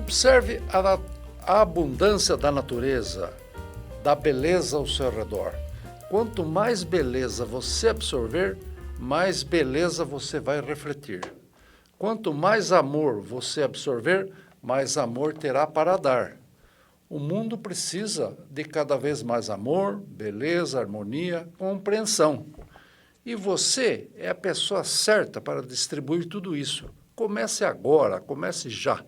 Observe a abundância da natureza, da beleza ao seu redor. Quanto mais beleza você absorver, mais beleza você vai refletir. Quanto mais amor você absorver, mais amor terá para dar. O mundo precisa de cada vez mais amor, beleza, harmonia, compreensão. E você é a pessoa certa para distribuir tudo isso. Comece agora, comece já.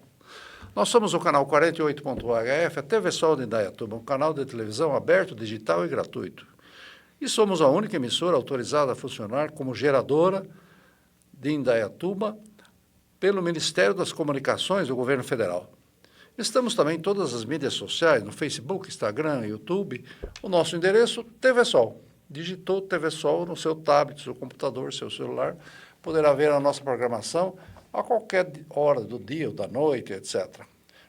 Nós somos o canal 48.hf, a TV Sol de Indaiatuba, um canal de televisão aberto, digital e gratuito. E somos a única emissora autorizada a funcionar como geradora de Indaiatuba pelo Ministério das Comunicações do Governo Federal. Estamos também em todas as mídias sociais, no Facebook, Instagram, YouTube. O nosso endereço, TV Sol. Digitou TV Sol no seu tablet, seu computador, seu celular, poderá ver a nossa programação a qualquer hora do dia ou da noite, etc.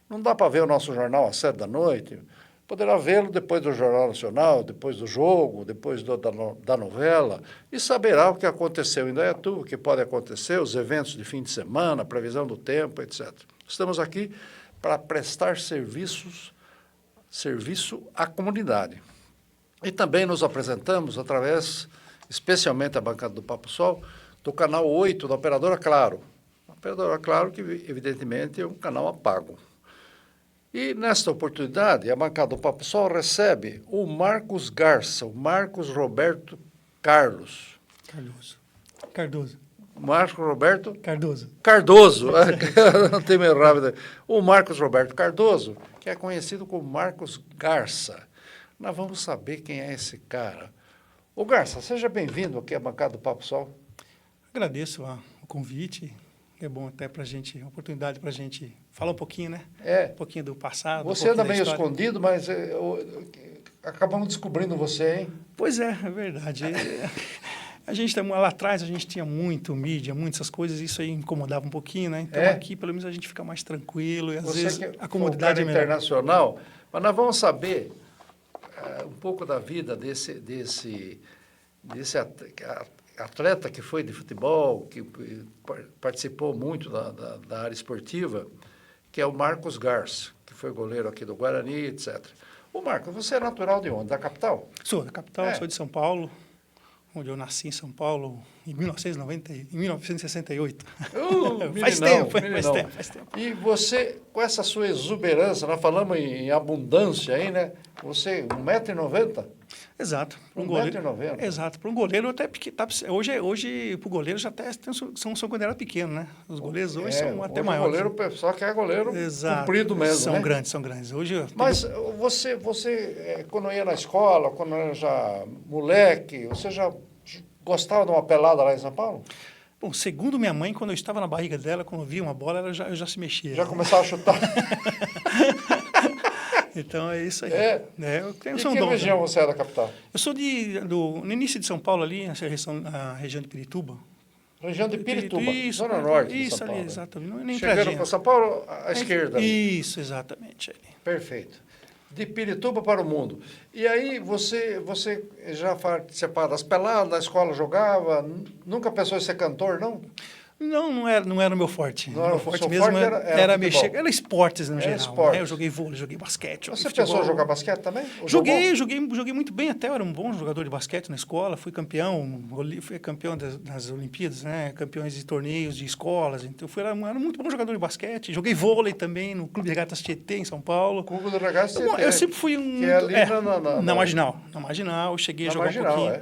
Não dá para ver o nosso jornal às 7 da noite, poderá vê-lo depois do Jornal Nacional, depois do jogo, depois da novela, e saberá o que aconteceu em Indaiatuba, o que pode acontecer, os eventos de fim de semana, a previsão do tempo, etc. Estamos aqui para prestar serviço à comunidade. E também nos apresentamos através, especialmente a bancada do Papo Sol, do canal 8 da Operadora Claro. A Operadora Claro, que evidentemente é um canal a pago. E nesta oportunidade, a bancada do Papo Sol recebe o Marcos Garça, o Marcos Roberto Cardoso. Marcos Roberto Cardoso. Não tem meio rápido. O Marcos Roberto Cardoso, que é conhecido como Marcos Garça. Nós vamos saber quem é esse cara. Ô Garça, seja bem-vindo aqui à bancada do Papo Sol. Agradeço o convite. É bom até para a gente, a oportunidade para a gente falar um pouquinho, né? Um pouquinho do passado. Você anda meio escondido, mas acabamos descobrindo você, hein? Pois é verdade. A gente, lá atrás, a gente tinha muito mídia, muitas coisas, e isso aí incomodava um pouquinho, né? Então, aqui, pelo menos, a gente fica mais tranquilo, e às vezes a comodidade é melhor. Internacional, mas nós vamos saber um pouco da vida desse atleta que foi de futebol, que participou muito da área esportiva, que é o Marcos Garça, que foi goleiro aqui do Guarani, etc. Ô Marcos, você é natural de onde? Da capital? Sou da capital, sou de São Paulo, onde eu nasci em São Paulo em 1968. Faz tempo. E você, com essa sua exuberância, nós falamos em abundância aí, né? Você, 1,90 m? Exato. Para um goleiro. 1,90 m? Exato. Para um goleiro, até porque hoje para o goleiro já até são considerados pequenos, né? Os goleiros hoje são até maiores. O goleiro, só que é goleiro Exato. Comprido mesmo, São grandes. Hoje, mas você, quando ia na escola, quando era já moleque, você já gostava de uma pelada lá em São Paulo? Bom, segundo minha mãe, quando eu estava na barriga dela, quando eu via uma bola, eu já se mexia. Já começava a chutar? Então, é isso aí. Eu tenho e que região você é da capital? Eu sou no início de São Paulo, ali, a região de Pirituba. Região de Pirituba, isso, zona norte de São Paulo. Isso ali, exatamente. Chegando para São Paulo, à esquerda. Isso, exatamente. Perfeito. De Pirituba para o mundo. E aí você já participava das peladas, da escola jogava, nunca pensou em ser cantor, não? Não era o meu forte. Não era o forte mesmo, era mexer. Era esportes no geral. Esportes. Né? Eu joguei vôlei, joguei basquete. Você pensou em jogar basquete também? Joguei muito bem até. Eu era um bom jogador de basquete na escola. Fui campeão das Olimpíadas, né? Campeões de torneios de escolas. Então, eu era muito bom jogador de basquete. Joguei vôlei também no Clube de Regatas Tietê, em São Paulo. Clube de Regatas Tietê. Eu sempre fui que é ali na Marginal. Na Marginal, eu cheguei a jogar um pouquinho.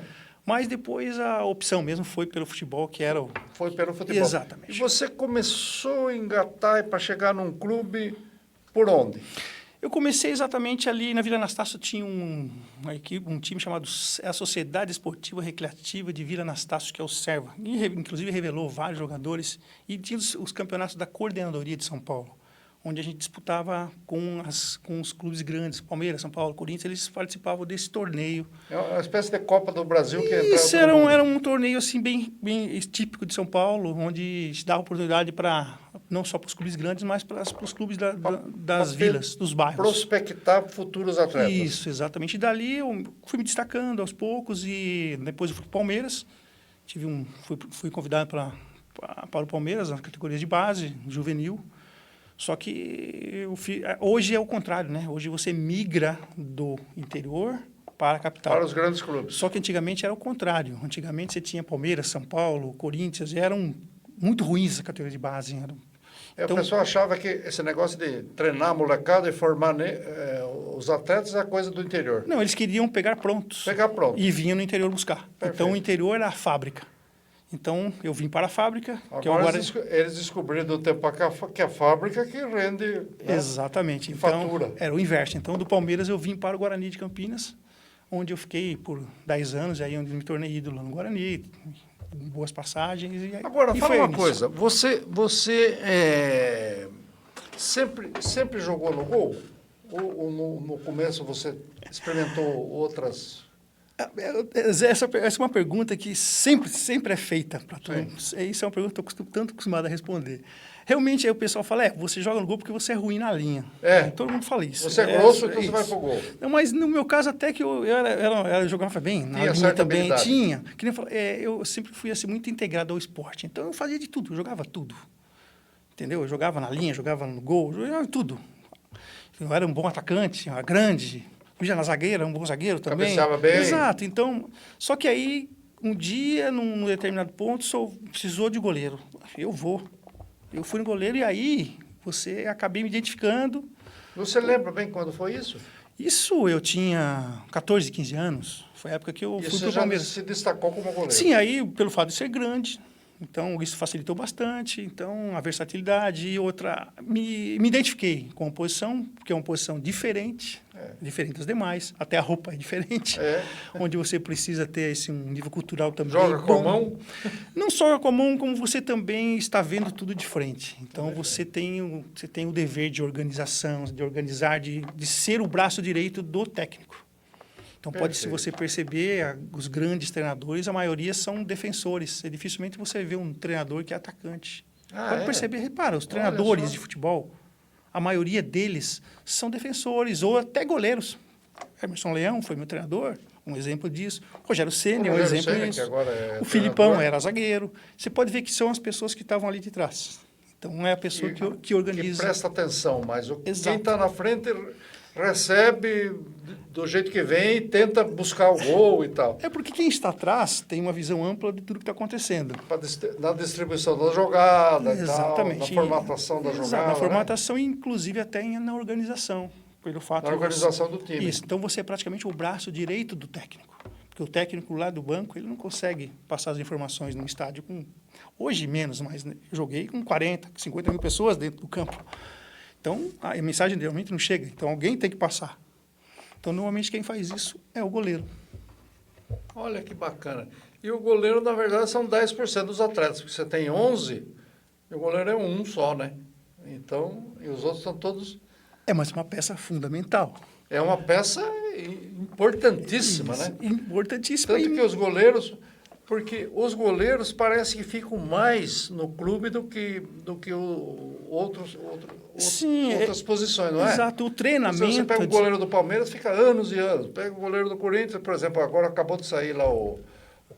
Mas depois a opção mesmo foi pelo futebol, que era o... Foi pelo futebol. Exatamente. E você começou a engatar para chegar num clube por onde? Eu comecei exatamente ali na Vila Anastácio, tinha um time chamado a Sociedade Esportiva Recreativa de Vila Anastácio, que é o Serva. E, inclusive, revelou vários jogadores. E tinha os campeonatos da Coordenadoria de São Paulo, onde a gente disputava com os clubes grandes, Palmeiras, São Paulo, Corinthians, eles participavam desse torneio. É uma espécie de Copa do Brasil que isso era um torneio assim bem típico de São Paulo, onde se dava oportunidade para não só para os clubes grandes, mas para os clubes das vilas, dos bairros. Prospectar futuros atletas. Isso, exatamente. E dali eu fui me destacando aos poucos e depois eu fui para o Palmeiras, fui convidado para o Palmeiras, na categoria de base, juvenil. Só que hoje é o contrário, né? Hoje você migra do interior para a capital. Para os grandes clubes. Só que antigamente era o contrário. Antigamente você tinha Palmeiras, São Paulo, Corinthians, eram muito ruins a categoria de base. Então, o pessoal achava que esse negócio de treinar a molecada e formar os atletas é coisa do interior. Não, eles queriam pegar prontos. Pegar pronto. E vinham no interior buscar. Perfeito. Então, o interior era a fábrica. Então, eu vim para a fábrica. Agora eles descobriram do tempo para cá que a fábrica que rende, né? Exatamente. Então, fatura. era o inverso. Então, do Palmeiras, eu vim para o Guarani de Campinas, onde eu fiquei por 10 anos, aí onde me tornei ídolo no Guarani, boas passagens. Agora, fala foi uma nisso. coisa. Você sempre jogou no gol? Ou no começo você experimentou outras... Essa é uma pergunta que sempre é feita para todo mundo. Isso é uma pergunta que eu estou tanto acostumado a responder. Realmente, aí o pessoal fala, você joga no gol porque você é ruim na linha. Todo mundo fala isso. Você é grosso, então você vai pro gol. Não, mas no meu caso, até que eu jogava bem, na linha também. Habilidade. Tinha. Que nem eu, eu sempre fui assim, muito integrado ao esporte. Então, eu fazia de tudo, eu jogava tudo. Entendeu? Eu jogava na linha, jogava no gol, jogava tudo. Eu era um bom atacante, grande... Já na zagueira, um bom zagueiro também. Cabeceava bem. Exato. Então, só que aí, um dia, num determinado ponto, precisou de goleiro. Eu vou. Eu fui no goleiro e aí, acabei me identificando. Você lembra bem quando foi isso? Isso eu tinha 14, 15 anos. Foi a época que eu fui pro Palmeiras. Você se destacou como goleiro? Sim, aí, pelo fato de ser grande, então isso facilitou bastante. Então, a versatilidade e outra... Me identifiquei com a posição, porque é uma posição diferente, diferente das demais. Até a roupa é diferente, onde você precisa ter um nível cultural também. Joga com a mão? Não só com a mão, como você também está vendo tudo de frente. Então, você tem o dever de organização, de organizar, de ser o braço direito do técnico. Então, se você perceber, os grandes treinadores, a maioria são defensores. Dificilmente você vê um treinador que é atacante. Pode perceber, repara, os treinadores de futebol, a maioria deles são defensores ou até goleiros. Emerson Leão foi meu treinador, um exemplo disso. Rogério Ceni é um exemplo disso. O Filipão era zagueiro. Você pode ver que são as pessoas que estavam ali de trás. Então, não é a pessoa que organiza. Que presta atenção, mas quem está na frente recebe do jeito que vem e tenta buscar o gol e tal. É porque quem está atrás tem uma visão ampla de tudo que está acontecendo. Na distribuição da jogada, exatamente. Tal, na formatação da jogada. Na formatação, inclusive até na organização. Pelo fato na organização do time. Isso. Então, você é praticamente o braço direito do técnico. Porque o técnico lá do banco, ele não consegue passar as informações no estádio com... Hoje menos, mas eu joguei com 40, 50 mil pessoas dentro do campo. Então, a mensagem realmente não chega. Então, alguém tem que passar. Então, normalmente, quem faz isso é o goleiro. Olha que bacana. E o goleiro, na verdade, são 10% dos atletas, porque você tem 11 e o goleiro é um só, né? Então, e os outros são todos... Mas é uma peça fundamental. É uma peça importantíssima, isso, né? Importantíssima. Tanto que os goleiros... Porque os goleiros parece que ficam mais no clube do que outras posições, não é? Exato, o treinamento... Você pega o goleiro do Palmeiras, fica anos e anos. Pega o goleiro do Corinthians, por exemplo, agora acabou de sair lá o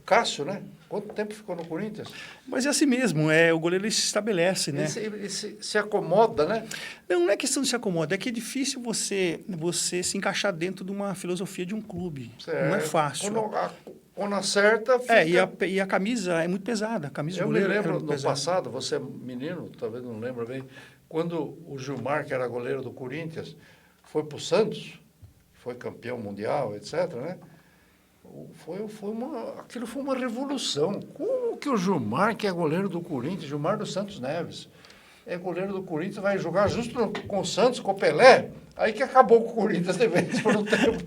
Cássio, né? Quanto tempo ficou no Corinthians? Mas é assim mesmo, o goleiro ele se estabelece, né? Ele se acomoda, né? Não é questão de se acomodar, é que é difícil você se encaixar dentro de uma filosofia de um clube. Não é fácil. Quando acerta, fica... E a camisa é muito pesada. A camisa Eu me lembro no passado, você é menino, talvez não lembra bem, quando o Gilmar, que era goleiro do Corinthians, foi para o Santos, foi campeão mundial, etc., né? Aquilo foi uma revolução. Como que o Gilmar, que é goleiro do Corinthians, Gilmar dos Santos Neves, é goleiro do Corinthians, vai jogar justo com o Santos, com o Pelé? Aí que acabou com o Corinthians de vez por um tempo.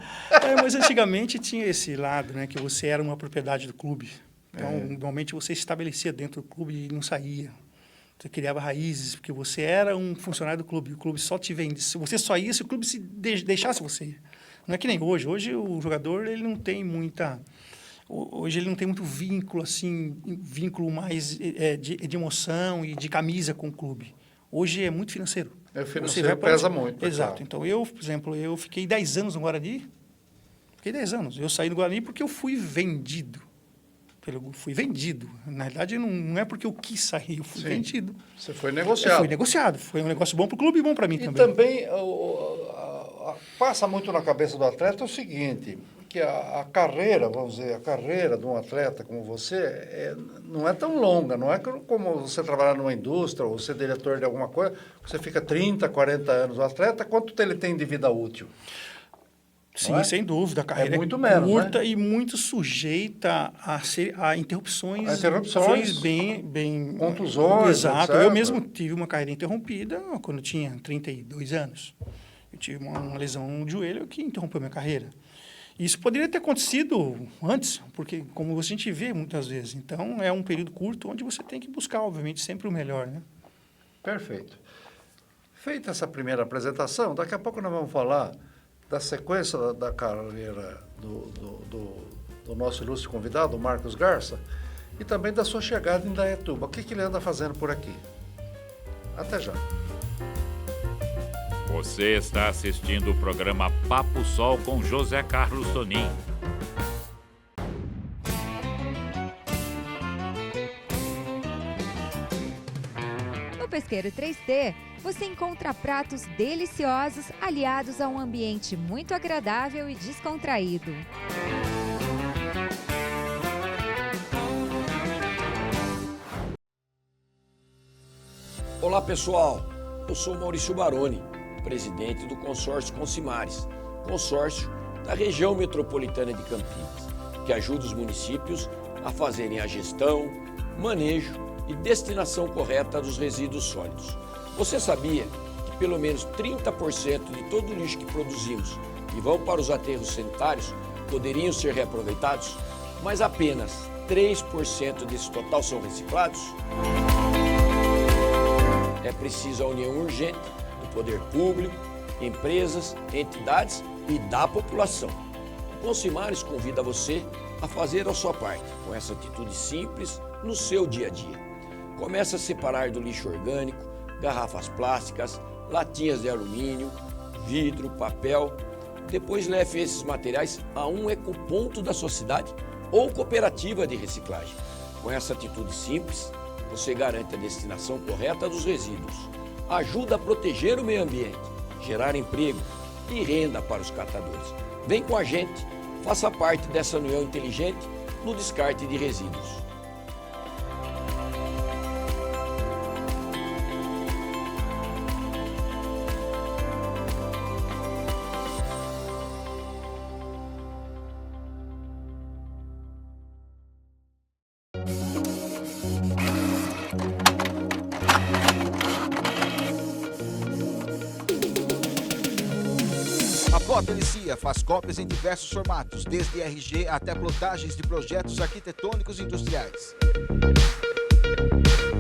Mas antigamente tinha esse lado, né? Que você era uma propriedade do clube. Então, normalmente você se estabelecia dentro do clube e não saía. Você criava raízes, porque você era um funcionário do clube. O clube só te vende. Se você só ia, se o clube deixasse você ir. Não é que nem hoje. Hoje o jogador ele não tem muita... Hoje ele não tem muito vínculo, assim, vínculo mais de emoção e de camisa com o clube. Hoje é muito financeiro. O financeiro pesa muito. Exato. Claro. Então, eu, por exemplo, eu fiquei 10 anos no Guarani. Fiquei 10 anos. Eu saí do Guarani porque eu fui vendido. Fui vendido. Na verdade, não é porque eu quis sair, eu fui vendido. Você foi negociado. Foi negociado. Foi um negócio bom para o clube e bom para mim E também. também passa muito na cabeça do atleta o seguinte, que a carreira, vamos dizer, a carreira de um atleta como você não é tão longa, não é como você trabalhar numa indústria ou ser diretor de alguma coisa, você fica 30, 40 anos. O atleta, quanto ele tem de vida útil? Sim, sem dúvida. A carreira muito menos, curta, né? e muito sujeita a interrupções. Bem contusões, exato. etc. Eu mesmo tive uma carreira interrompida quando eu tinha 32 anos. Eu tive uma lesão no joelho que interrompeu minha carreira. Isso poderia ter acontecido antes, porque como a gente vê muitas vezes. Então, é um período curto onde você tem que buscar, obviamente, sempre o melhor, né? Perfeito. Feita essa primeira apresentação, daqui a pouco nós vamos falar da sequência da carreira do nosso ilustre convidado, Marcos Garça, e também da sua chegada em Indaiatuba. O que ele anda fazendo por aqui? Até já. Você está assistindo o programa Papo Sol com José Carlos Tonin. No Pesqueiro 3T, você encontra pratos deliciosos aliados a um ambiente muito agradável e descontraído. Olá pessoal, eu sou Maurício Baroni, presidente do consórcio Consimares, consórcio da região metropolitana de Campinas, que ajuda os municípios a fazerem a gestão, manejo e destinação correta dos resíduos sólidos. Você sabia que pelo menos 30% de todo o lixo que produzimos e vão para os aterros sanitários poderiam ser reaproveitados, mas apenas 3% desse total são reciclados? É preciso a união urgente do poder público, empresas, entidades e da população. O Consimares convida você a fazer a sua parte, com essa atitude simples no seu dia a dia. Comece a separar do lixo orgânico, garrafas plásticas, latinhas de alumínio, vidro, papel. Depois leve esses materiais a um ecoponto da sua cidade ou cooperativa de reciclagem. Com essa atitude simples, você garante a destinação correta dos resíduos, ajuda a proteger o meio ambiente, gerar emprego e renda para os catadores. Vem com a gente, faça parte dessa união inteligente no descarte de resíduos. A Potter Cia faz cópias em diversos formatos, desde RG até plotagens de projetos arquitetônicos e industriais.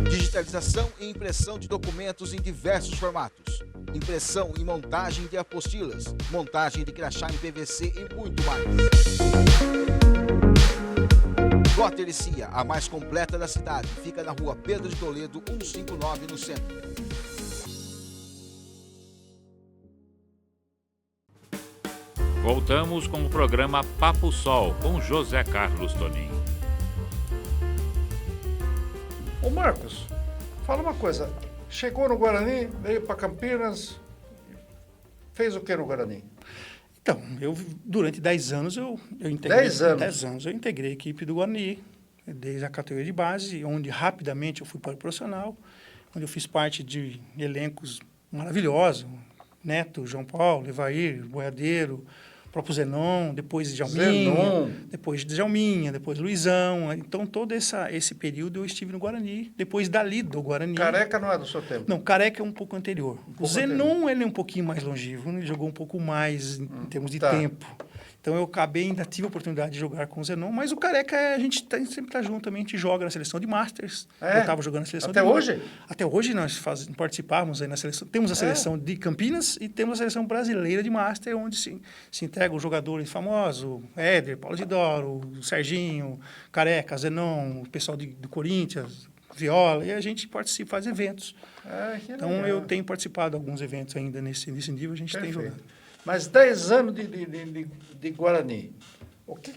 Digitalização e impressão de documentos em diversos formatos. Impressão e montagem de apostilas, montagem de crachá em PVC e muito mais. Potter Cia, a mais completa da cidade, fica na rua Pedro de Toledo, 159, no centro. Voltamos com o programa Papo Sol com José Carlos Tonin. Ô Marcos, fala uma coisa. Chegou no Guarani, veio para Campinas, fez o que no Guarani? Então, durante 10 anos eu integrei. 10 anos? 10 anos eu integrei a equipe do Guarani, desde a categoria de base, onde rapidamente eu fui para o profissional, onde eu fiz parte de elencos maravilhosos. Neto, João Paulo, Evair, Boiadeiro, próprio Zenon, depois Djalminha, depois Djalminha, depois Luizão. Então, todo esse período eu estive no Guarani, depois dali do Guarani. Careca não é do seu tempo? Não, Careca é um pouco anterior. O Zenon, ele é um pouquinho mais longevo, ele jogou um pouco mais em termos de tempo. Então, eu ainda tive a oportunidade de jogar com o Zenon, mas o Careca, a gente sempre está junto também, a gente joga na seleção de Masters. Eu estava jogando na seleção Até hoje? Até hoje nós participamos aí na seleção. Temos a seleção de Campinas e temos a seleção brasileira de Master, onde se integram os jogadores famosos, Éder, Paulo Isidoro, Serginho, Careca, Zenon, o pessoal do Corinthians, Viola, e a gente participa, faz eventos. Então, eu tenho participado de alguns eventos ainda nesse nível, a gente tem jogado. Mas 10 anos de Guarani, o que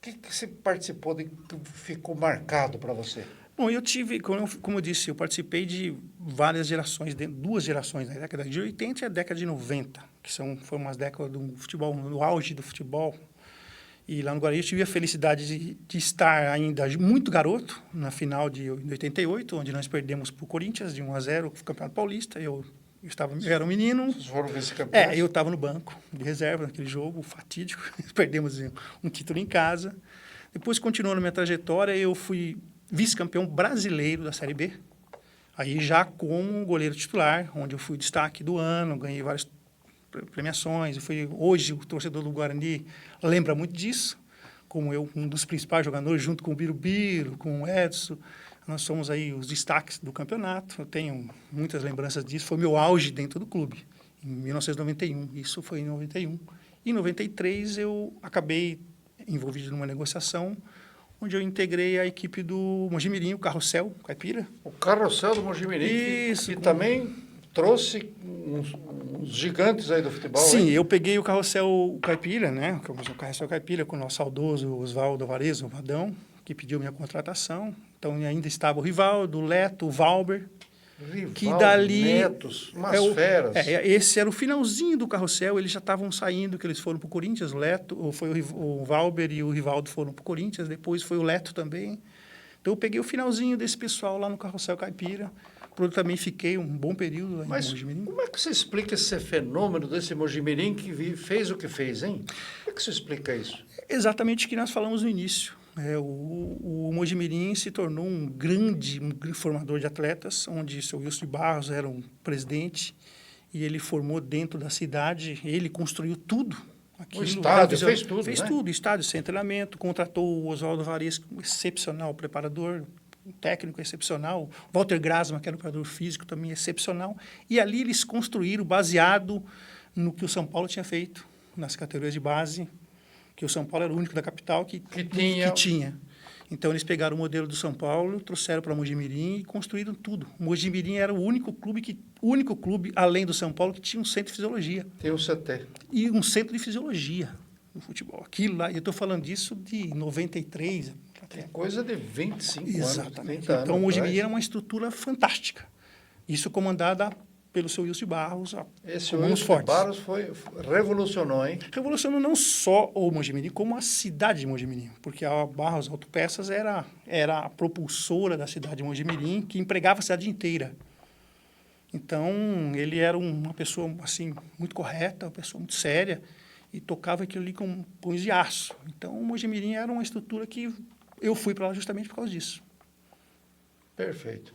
que você participou que ficou marcado para você? Bom, eu tive, como eu disse, eu participei de várias gerações, duas gerações, na década de 80 e a década de 90, que foram umas décadas do futebol, no auge do futebol. E lá no Guarani eu tive a felicidade de estar ainda muito garoto, na final de 88, onde nós perdemos para o Corinthians de 1-0, o Campeonato Paulista. Eu era um menino. Vocês foram vice-campeões? Eu estava no banco de reserva naquele jogo fatídico. Perdemos um título em casa. Depois, continuando minha trajetória, eu fui vice-campeão brasileiro da Série B. Aí já como goleiro titular, onde eu fui destaque do ano, ganhei várias premiações. Hoje, o torcedor do Guarani lembra muito disso, como eu, um dos principais jogadores, junto com o Birubiru, com o Edson. Nós somos aí os destaques do campeonato. Eu tenho muitas lembranças disso. Foi meu auge dentro do clube, em 1991. Isso foi em 91. Em 93, eu acabei envolvido numa negociação onde eu integrei a equipe do Mojimirim, o Carrossel Caipira. O Carrossel do Mojimirim, Isso, que também trouxe uns gigantes aí do futebol. Sim, hein? eu peguei o Carrossel Caipira, né? O Carrossel Caipira com o nosso saudoso Oswaldo Alvarez, o Vadão, que pediu minha contratação. Então ainda estava o Rivaldo, o Leto, o Valber. Rivaldo, Que dali Netos, umas feras. Esse era o finalzinho do Carrossel, eles já estavam saindo, que eles foram para o Corinthians, o Leto, foi o Valber e o Rivaldo foram para o Corinthians, depois foi o Leto também. Então eu peguei o finalzinho desse pessoal lá no Carrossel Caipira, eu também fiquei um bom período lá em Mojimirim. Como é que você explica esse fenômeno desse Mojimirim que fez o que fez, hein? Como é que você explica isso? Exatamente o que nós falamos no início. O Mojimirim se tornou um grande formador de atletas, onde seu Wilson de Barros era um presidente, e ele formou dentro da cidade, ele construiu tudo. O estádio, fez tudo, Fez né? tudo, estádio, sem treinamento, contratou o Oswaldo Alvarez, um excepcional preparador, um técnico excepcional, Walter Grasma, que era um preparador físico também excepcional, e ali eles construíram baseado no que o São Paulo tinha feito nas categorias de base, que o São Paulo era o único da capital que tinha. Então, eles pegaram o modelo do São Paulo, trouxeram para Mojimirim e construíram tudo. O Mojimirim era o único clube, além do São Paulo, que tinha um centro de fisiologia. Tem o CT. E um centro de fisiologia no futebol. Aquilo lá, eu estou falando disso de 93. Tem coisa de 25 anos, Exatamente. 30 anos. Então, o Mojimirim era uma estrutura fantástica. Isso comandada pelo seu Wilson de Barros. Esse Wilson de Barros revolucionou, hein? Revolucionou não só o Mojimirim, como a cidade de Mojimirim, porque a Barros Autopeças era a propulsora da cidade de Mojimirim, que empregava a cidade inteira. Então, ele era uma pessoa assim muito correta, uma pessoa muito séria, e tocava aquilo ali com punhos de aço. Então, o Mojimirim era uma estrutura que eu fui para lá justamente por causa disso. Perfeito.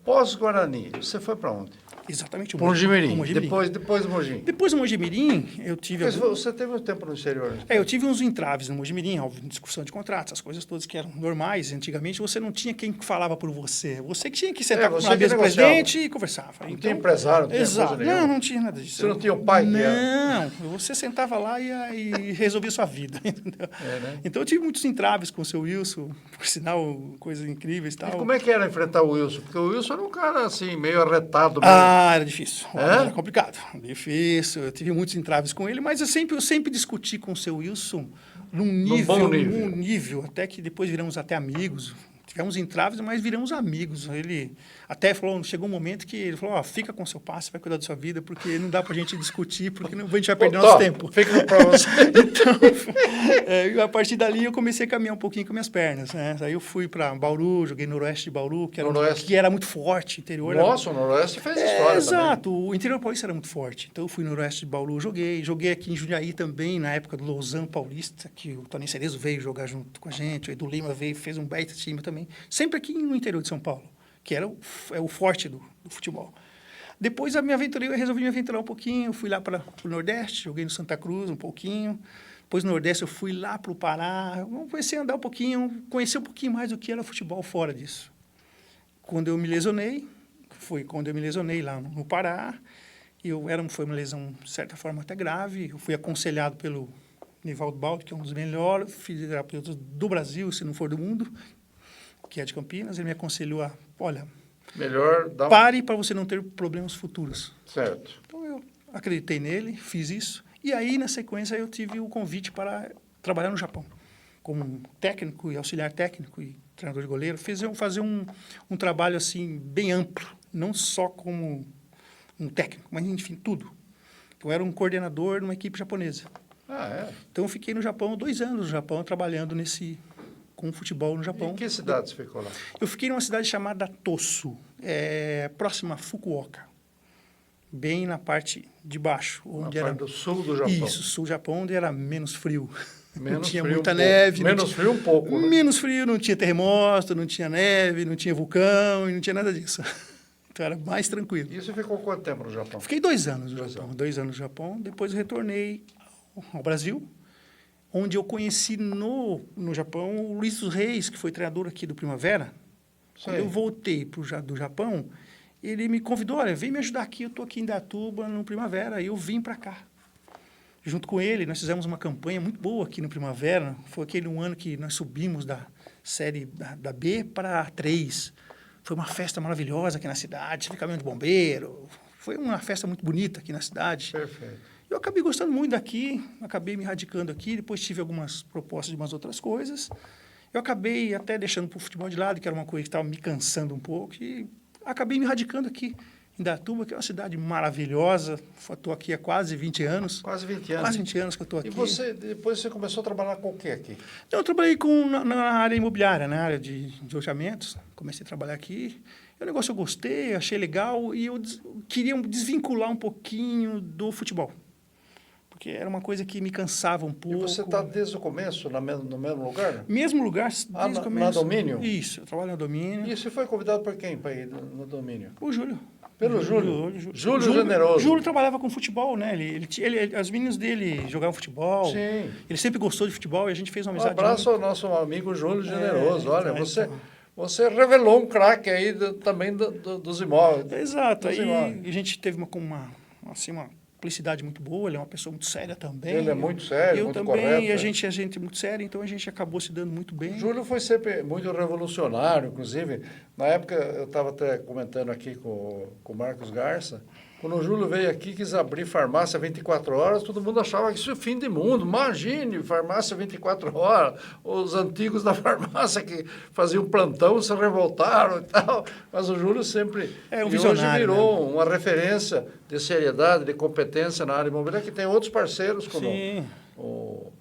Pós-Guarani, você foi para onde? Exatamente. O Mojimirim. Depois do Mojimirim. Depois do Mojimirim, eu tive... Mas você teve um tempo no exterior? Eu tive uns entraves no Mojimirim, óbvio, discussão de contratos, as coisas todas que eram normais. Antigamente, você não tinha quem falava por você. Você que tinha que sentar na mesa do presidente e conversava. Não tinha empresário, não tinha exato. coisa nenhuma. Não tinha nada disso. Você não tinha um pai? Não, você sentava lá e resolvia sua vida. Entendeu? Né? Então, eu tive muitos entraves com o seu Wilson, por sinal, coisas incríveis e tal. E como é que era enfrentar o Wilson? Porque o Wilson era um cara, assim, meio arretado. Era difícil. Era complicado. Difícil. Eu tive muitos entraves com ele, mas eu sempre discuti com o seu Wilson num nível, até que depois viramos até amigos. Tivemos entraves, mas viramos amigos. Ele até falou, chegou um momento que ele falou, fica com seu passe, vai cuidar da sua vida, porque não dá pra gente discutir, porque a gente vai perder nosso tempo. Fica pra você. Então, a partir dali eu comecei a caminhar um pouquinho com minhas pernas, né? Aí eu fui para Bauru, joguei no Noroeste de Bauru, que era muito forte, interior. Nossa, o Noroeste fez história exato, também. O interior paulista era muito forte. Então eu fui no Noroeste de Bauru, joguei aqui em Jundiaí também, na época do Lausanne Paulista, que o Tony Cerezo veio jogar junto com a gente, o Edu Lima veio, fez um baita time também. Sempre aqui no interior de São Paulo, que era o forte do futebol. Depois eu resolvi me aventurar um pouquinho, fui lá para o Nordeste, joguei no Santa Cruz um pouquinho. Depois no Nordeste eu fui lá para o Pará, comecei a andar um pouquinho, conhecer um pouquinho mais do que era futebol fora disso. Quando eu me lesionei, lá no Pará, foi uma lesão, de certa forma, até grave. Eu fui aconselhado pelo Nivaldo Baldi, que é um dos melhores fisioterapeutas do Brasil, se não for do mundo, que é de Campinas. Ele me aconselhou pare para você não ter problemas futuros. Certo. Então, eu acreditei nele, fiz isso. E aí, na sequência, eu tive o convite para trabalhar no Japão, como técnico e auxiliar técnico e treinador de goleiro, fazer um trabalho assim bem amplo, não só como um técnico, mas enfim, tudo. Eu era um coordenador numa equipe japonesa. Ah, é? Então eu fiquei no Japão 2 anos no Japão trabalhando com futebol no Japão. Em que cidade você ficou lá? Eu fiquei numa cidade chamada Tosu, próxima a Fukuoka, bem na parte de baixo, onde Na era parte do sul do Japão. Isso, sul do Japão, onde era menos frio. Menos não tinha frio muita um pouco. neve. Menos frio um pouco, né? Menos frio, não tinha terremoto, não tinha neve, não tinha vulcão e não tinha nada disso. Então era mais tranquilo. E você ficou quanto tempo no Japão? Fiquei 2 anos no 2 Japão. anos. 2 anos no Japão. Depois eu retornei ao Brasil, onde eu conheci no Japão o Luiz dos Reis, que foi treinador aqui do Primavera. Quando Sei. eu voltei do Japão, ele me convidou, olha, vem me ajudar aqui, eu estou aqui em Indaiatuba, no Primavera. Aí eu vim para cá. Junto com ele, nós fizemos uma campanha muito boa aqui no Primavera. Foi aquele um ano que nós subimos da série da B para a 3. Foi uma festa maravilhosa aqui na cidade, teve caminhão de bombeiro. Foi uma festa muito bonita aqui na cidade. Perfeito. Eu acabei gostando muito daqui, acabei me radicando aqui, depois tive algumas propostas de umas outras coisas. Eu acabei até deixando para o futebol de lado, que era uma coisa que estava me cansando um pouco, e acabei me radicando aqui em Indaiatuba, que é uma cidade maravilhosa. Estou aqui há quase 20 anos. Quase 20 anos. Quase 20 anos que eu estou aqui. E depois você começou a trabalhar com o que aqui? Eu trabalhei na área imobiliária, na área de alojamentos. Comecei a trabalhar aqui. O negócio eu gostei, achei legal e eu queria desvincular um pouquinho do futebol. Porque era uma coisa que me cansava um pouco. E você está desde o começo no mesmo lugar? Mesmo lugar, desde o começo. Na Domínio? Isso, eu trabalho na Domínio. E você foi convidado por quem para ir no Domínio? O Júlio. Pelo Júlio? Júlio Generoso. Júlio trabalhava com futebol, né? As meninas dele jogavam futebol. Sim. Ele sempre gostou de futebol e a gente fez uma Um amizade. abraço ao nosso amigo Júlio Generoso. Olha, então. você revelou um craque aí também dos imóveis. Exato. Dos Aí imóveis. a gente teve uma publicidade muito boa, ele é uma pessoa muito séria também. Ele é muito sério, eu muito também, correto. e a gente é muito sério, então a gente acabou se dando muito bem. Júlio foi sempre muito revolucionário, inclusive. Na época, eu estava até comentando aqui com o Marcos Garça, quando o Júlio veio aqui, quis abrir farmácia 24 horas, todo mundo achava que isso é fim de mundo. Imagine, farmácia 24 horas. Os antigos da farmácia que faziam plantão se revoltaram e tal. Mas o Júlio sempre... É um e hoje visionário, virou né? uma referência de seriedade, de competência na área imobiliária, que tem outros parceiros, como Sim. o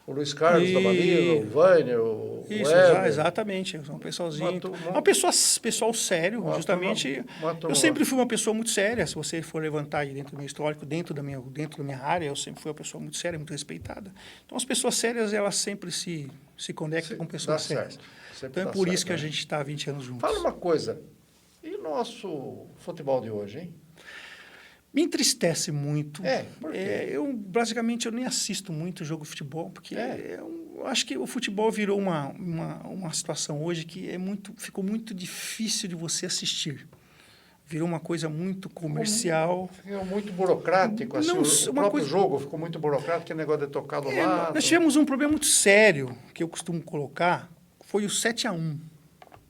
Luiz Carlos da Bahia, o Vânia, o Isso, Weber. exatamente. Um pessoalzinho. Uma pessoal sério, justamente. Eu sempre fui uma pessoa muito séria. Se você for levantar aí dentro do meu histórico, dentro da minha área, eu sempre fui uma pessoa muito séria, muito respeitada. Então, as pessoas sérias, elas sempre se conectam com pessoas sérias. Então, é por isso que a gente está há 20 anos juntos. Fala uma coisa. E o nosso futebol de hoje, hein? Me entristece muito. Por quê? Basicamente, eu nem assisto muito jogo de futebol, porque eu acho que o futebol virou uma situação hoje que ficou muito difícil de você assistir. Virou uma coisa muito comercial. Ficou muito burocrático. Assim, o próprio jogo ficou muito burocrático, aquele negócio de tocar do lado. Nós tivemos um problema muito sério, que eu costumo colocar, foi o 7-1.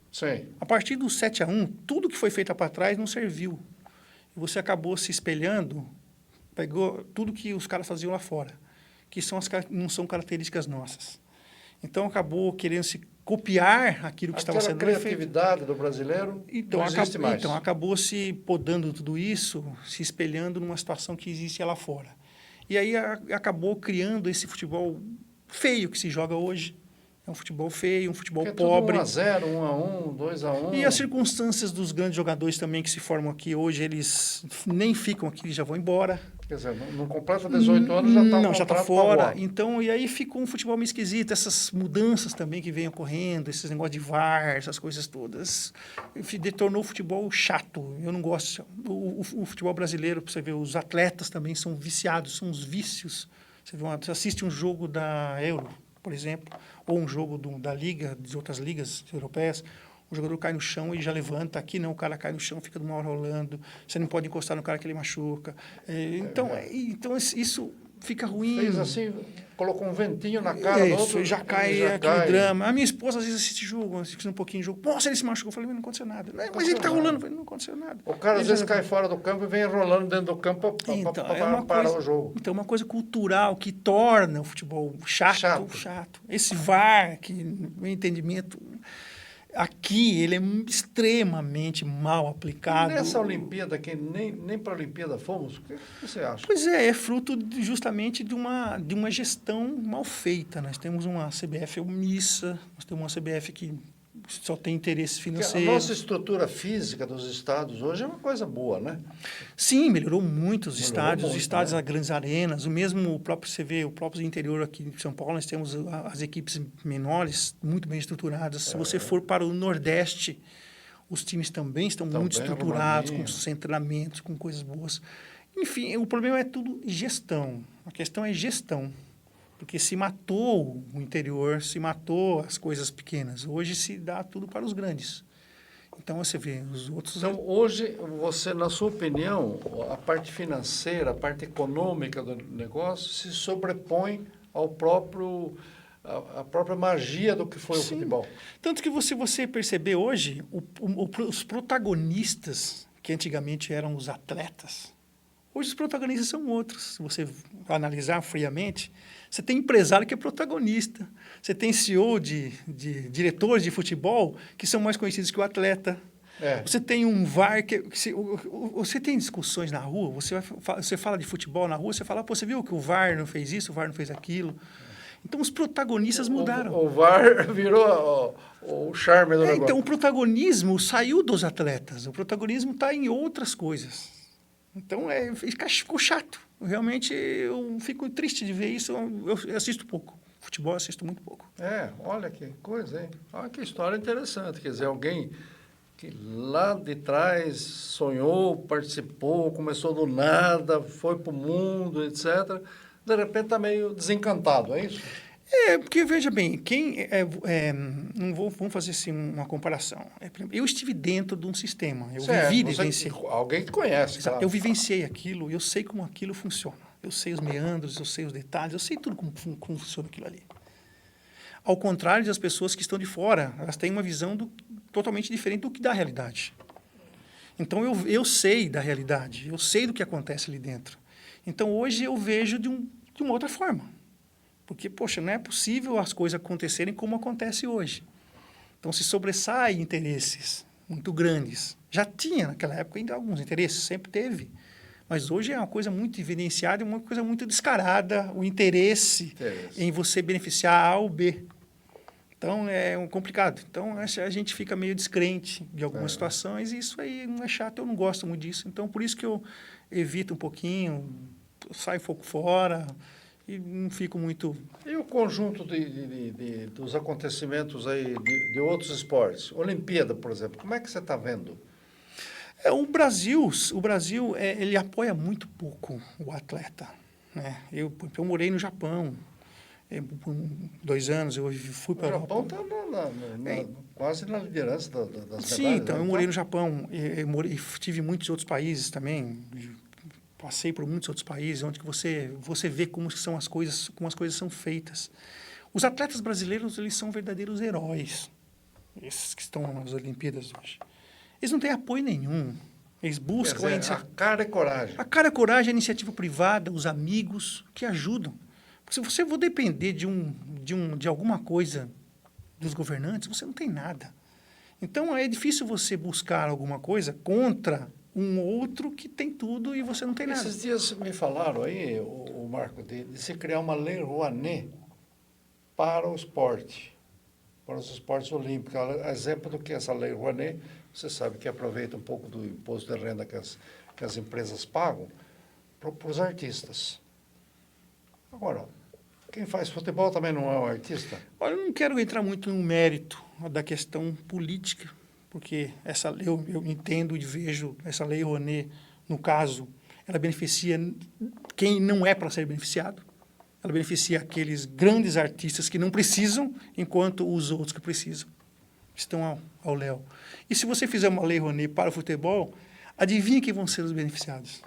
Sim. A partir do 7-1, tudo que foi feito para trás não serviu. E você acabou se espelhando, pegou tudo que os caras faziam lá fora, que não são características nossas. Então, acabou querendo se copiar aquilo que estava sendo feito. A criatividade do brasileiro não existe mais. Então, acabou se podando tudo isso, se espelhando numa situação que existe lá fora. E aí, acabou criando esse futebol feio que se joga hoje. É um futebol feio, um futebol pobre. 1-0, 1-1, 2-1. E as circunstâncias dos grandes jogadores também que se formam aqui hoje, eles nem ficam aqui, já vão embora. Quer dizer, não completa 18 anos, já está Não, já está fora. Então, e aí ficou um futebol meio esquisito. Essas mudanças também que vêm ocorrendo, esses negócios de VAR, essas coisas todas, tornou o futebol chato. Eu não gosto. O futebol brasileiro, para você ver, os atletas também são viciados, são os vícios. Você assiste um jogo da Euro, por exemplo, ou um jogo da Liga, de outras ligas europeias, o jogador cai no chão e já levanta. Aqui não, o cara cai no chão, fica de uma hora rolando. Você não pode encostar no cara que ele machuca. Então isso fica ruim. Fez assim, colocou um ventinho na cara do Isso, outro. e já cai já aquele cai. drama. A minha esposa às vezes assiste jogo, assiste um pouquinho de jogo. Nossa, ele se machucou. Eu falei, mas não aconteceu nada. Mas ele tá rolando. Eu falei, não aconteceu nada. O cara às Ele vezes já- cai fora do campo e vem enrolando dentro do campo Então, para parar o jogo. Então, é uma coisa cultural que torna o futebol chato. Esse VAR, que no entendimento, aqui ele é extremamente mal aplicado. Nessa Olimpíada, que nem para a Olimpíada fomos, o que você acha? Pois é fruto justamente de uma gestão mal feita. Nós temos uma CBF omissa, nós temos uma CBF que só tem interesse Porque financeiro. a nossa estrutura física dos estados hoje é uma coisa boa, né? Sim, melhorou muito os estádios, muito, os estádios, né? as grandes arenas, o mesmo próprio CV, o próprio interior aqui de São Paulo, nós temos as equipes menores muito bem estruturadas. Se você for para o Nordeste, os times também estão Também muito estruturados, com arrumadinho. treinamentos, com coisas boas. Enfim, o problema é tudo gestão. A questão é gestão. Porque se matou o interior, se matou as coisas pequenas. Hoje se dá tudo para os grandes. Então, você vê, os outros... Então, hoje, você, na sua opinião, a parte financeira, a parte econômica do negócio se sobrepõe ao próprio, a própria magia do que foi o Sim. futebol. Tanto que você perceber hoje, os protagonistas, que antigamente eram os atletas, hoje os protagonistas são outros. Se você analisar friamente, você tem empresário que é protagonista. Você tem CEO de diretores de futebol que são mais conhecidos que o atleta. Você tem um VAR que... Você tem discussões na rua, você fala de futebol na rua, você fala, pô, você viu que o VAR não fez isso, o VAR não fez aquilo. Então, os protagonistas mudaram. O VAR virou o charme do negócio. Então, o protagonismo saiu dos atletas. O protagonismo está em outras coisas. Então, ficou chato. Realmente, eu fico triste de ver isso. Eu assisto pouco. Futebol eu assisto muito pouco. Olha que coisa, hein? Olha que história interessante. Quer dizer, alguém que lá de trás sonhou, participou, começou do nada, foi para o mundo, etc., de repente está meio desencantado, é isso? Porque, veja bem, vamos fazer assim uma comparação. Eu estive dentro de um sistema, eu vivenciei. Alguém que conhece, Exato, claro. eu vivenciei aquilo, eu sei como aquilo funciona. Eu sei os meandros, eu sei os detalhes, eu sei tudo como funciona aquilo ali. Ao contrário das pessoas que estão de fora, elas têm uma visão totalmente diferente do que da realidade. Então, eu sei da realidade, eu sei do que acontece ali dentro. Então, hoje eu vejo de uma outra forma. Porque, poxa, não é possível as coisas acontecerem como acontece hoje. Então, se sobressaem interesses muito grandes. Já tinha naquela época ainda alguns interesses, sempre teve. Mas hoje é uma coisa muito evidenciada, uma coisa muito descarada, o interesse em você beneficiar A ou B. Então, é complicado. Então, a gente fica meio descrente de algumas situações e isso aí não é chato, eu não gosto muito disso. Então, por isso que eu evito um pouquinho, saio um pouco fora e não fico muito... E o conjunto dos acontecimentos aí de outros esportes? Olimpíada, por exemplo, como é que você está vendo? O Brasil ele apoia muito pouco o atleta, né? Eu morei no Japão, por 2 anos, eu fui para a Europa. O Japão está quase na liderança das medalhas. Sim, então eu morei no Japão, tive em muitos outros países também, passei por muitos outros países, onde que você vê como são as coisas, como as coisas são feitas. Os atletas brasileiros, eles são verdadeiros heróis, esses que estão nas Olimpíadas hoje. Eles não têm apoio nenhum. Eles buscam a cara e coragem. A cara e coragem, a iniciativa privada, os amigos que ajudam. Porque se você for depender de alguma coisa dos governantes, você não tem nada. Então, é difícil você buscar alguma coisa contra um outro que tem tudo e você não tem nada. Esses dias me falaram aí, o Marco, de se criar uma lei Rouanet para o esporte, para os esportes olímpicos. Exemplo do que essa lei Rouanet, você sabe que aproveita um pouco do imposto de renda que as empresas pagam para os artistas. Agora, quem faz futebol também não é um artista? Olha, eu não quero entrar muito no mérito da questão política, porque essa lei, eu entendo e vejo essa lei Rouanet, no caso, ela beneficia quem não é para ser beneficiado. Ela beneficia aqueles grandes artistas que não precisam, enquanto os outros que precisam estão ao léu. E se você fizer uma lei Rouanet para o futebol, adivinha quem vão ser os beneficiados?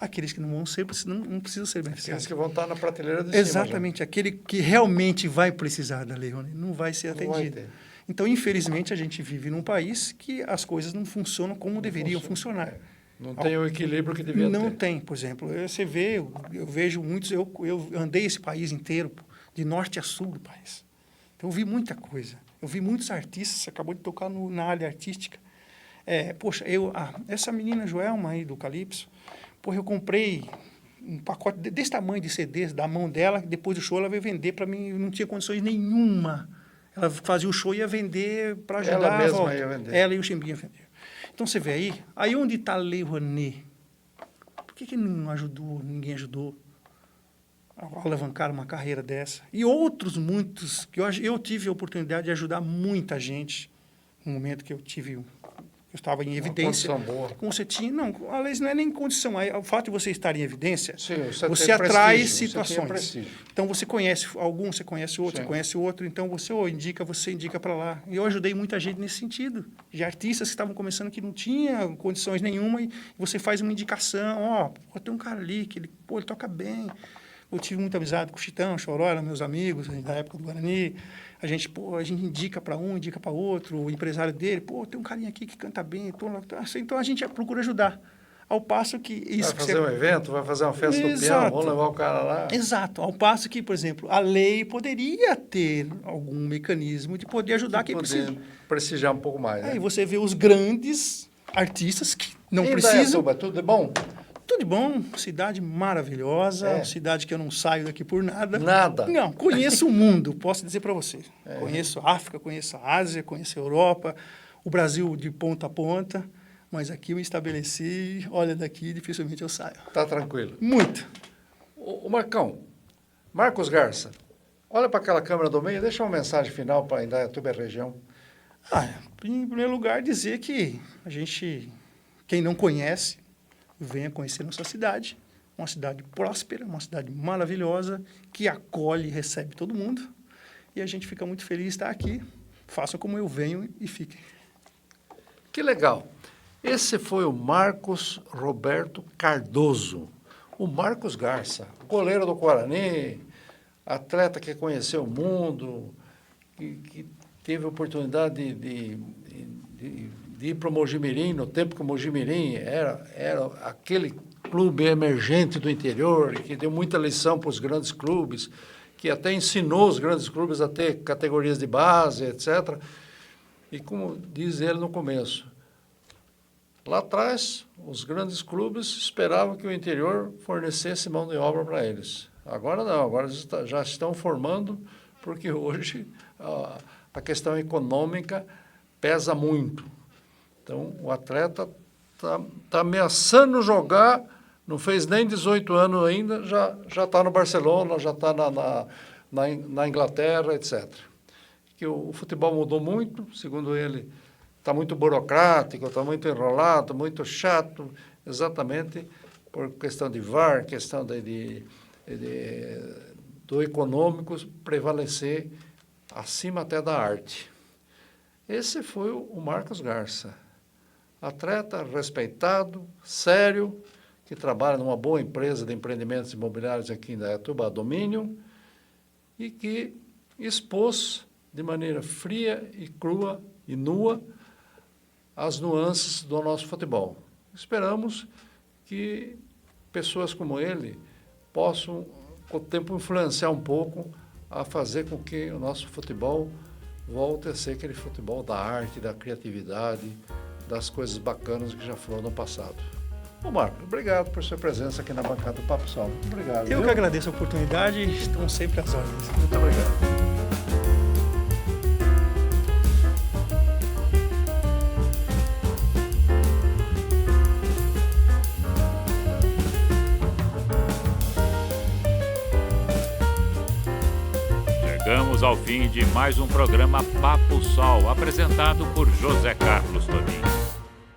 Aqueles que não vão ser, não precisam ser beneficiados. Aqueles que vão estar na prateleira de cima. Exatamente, aquele que realmente vai precisar da Lei Rouanet não vai ser Não vai atendido. ter. Então, infelizmente, a gente vive num país que as coisas não funcionam como deveriam funciona. funcionar. Não tem o equilíbrio que devia Não ter. tem, por exemplo. Você vê, eu vejo muitos, eu andei esse país inteiro, pô, de norte a sul do país. Então, eu vi muita coisa. Eu vi muitos artistas, você acabou de tocar na área artística. Poxa, essa menina Joelma aí do Calypso, porra, eu comprei um pacote desse tamanho de CDs da mão dela, depois do show ela veio vender para mim, eu não tinha condições nenhuma. Ela fazia o show e ia vender para ajudar Ela a mesma volta. ia vender. Ela e o Chimbinha venderam. Então você vê aí onde está a Lei Rouanet? Por que não ajudou, ninguém ajudou a alavancar uma carreira dessa? E outros muitos, que eu tive a oportunidade de ajudar muita gente no momento que eu estava em evidência. Uma condição boa. Como você tinha, não, aliás, não é nem condição, o fato de você estar em evidência, Sim, você tem atrai prestígio, você tem situações. prestígio. Então você conhece algum, você conhece outro, Sim. você conhece outro, então você indica para lá. E eu ajudei muita gente nesse sentido, de artistas que estavam começando que não tinha condições nenhuma e você faz uma indicação, tem um cara ali que ele toca bem. Eu tive muita amizade com o Chitão, Choró, eram meus amigos da época do Guarani. A gente indica para um, indica para outro, o empresário dele, tem um carinha aqui que canta bem. Então a gente procura ajudar. Ao passo que isso... Vai fazer um evento, vai fazer uma festa do piano, vamos levar o cara lá. Exato. Ao passo que, por exemplo, a lei poderia ter algum mecanismo de poder ajudar quem precisa. Prestigiar um pouco mais. Aí Né? você vê os grandes artistas que não E precisam... Indaiatuba, tudo de bom? Tudo de bom, cidade maravilhosa, É. cidade que eu não saio daqui por nada. Nada. Não, conheço o mundo, posso dizer para você. Conheço a África, conheço a Ásia, conheço a Europa, o Brasil de ponta a ponta, mas aqui eu me estabeleci, olha, daqui dificilmente eu saio. Tá tranquilo. Muito. O Marcão, Marcos Garça, olha para aquela câmera do meio e deixa uma mensagem final para Indaiatuba e a região. Em primeiro lugar, dizer que quem não conhece, venha conhecer nossa cidade, uma cidade próspera, uma cidade maravilhosa, que acolhe e recebe todo mundo. E a gente fica muito feliz de estar aqui. Façam como eu venho e fiquem. Que legal. Esse foi o Marcos Roberto Cardoso, o Marcos Garça, goleiro do Guarani, atleta que conheceu o mundo, que teve a oportunidade de ir para o Mojimirim, no tempo que o Mojimirim era aquele clube emergente do interior, que deu muita lição para os grandes clubes, que até ensinou os grandes clubes a ter categorias de base, etc. E como diz ele no começo, lá atrás, os grandes clubes esperavam que o interior fornecesse mão de obra para eles. Agora não, agora já estão formando, porque hoje a questão econômica pesa muito. Então, o atleta está ameaçando jogar, não fez nem 18 anos ainda, já está no Barcelona, já está na Inglaterra, etc. Que o futebol mudou muito, segundo ele, está muito burocrático, está muito enrolado, muito chato, exatamente por questão de VAR, questão do econômico prevalecer acima até da arte. Esse foi o Marcos Garça. Atleta respeitado, sério, que trabalha numa boa empresa de empreendimentos imobiliários aqui em Indaiatuba, a Domínio, e que expôs de maneira fria e crua e nua as nuances do nosso futebol. Esperamos que pessoas como ele possam, com o tempo, influenciar um pouco a fazer com que o nosso futebol volte a ser aquele futebol da arte, da criatividade, das coisas bacanas que já foram no passado. Ô Marco, obrigado por sua presença aqui na bancada do Papo Sol. Obrigado. Eu que agradeço a oportunidade, estão sempre às ordens. Muito obrigado. Chegamos ao fim de mais um programa Papo Sol, apresentado por José Carlos Toninho.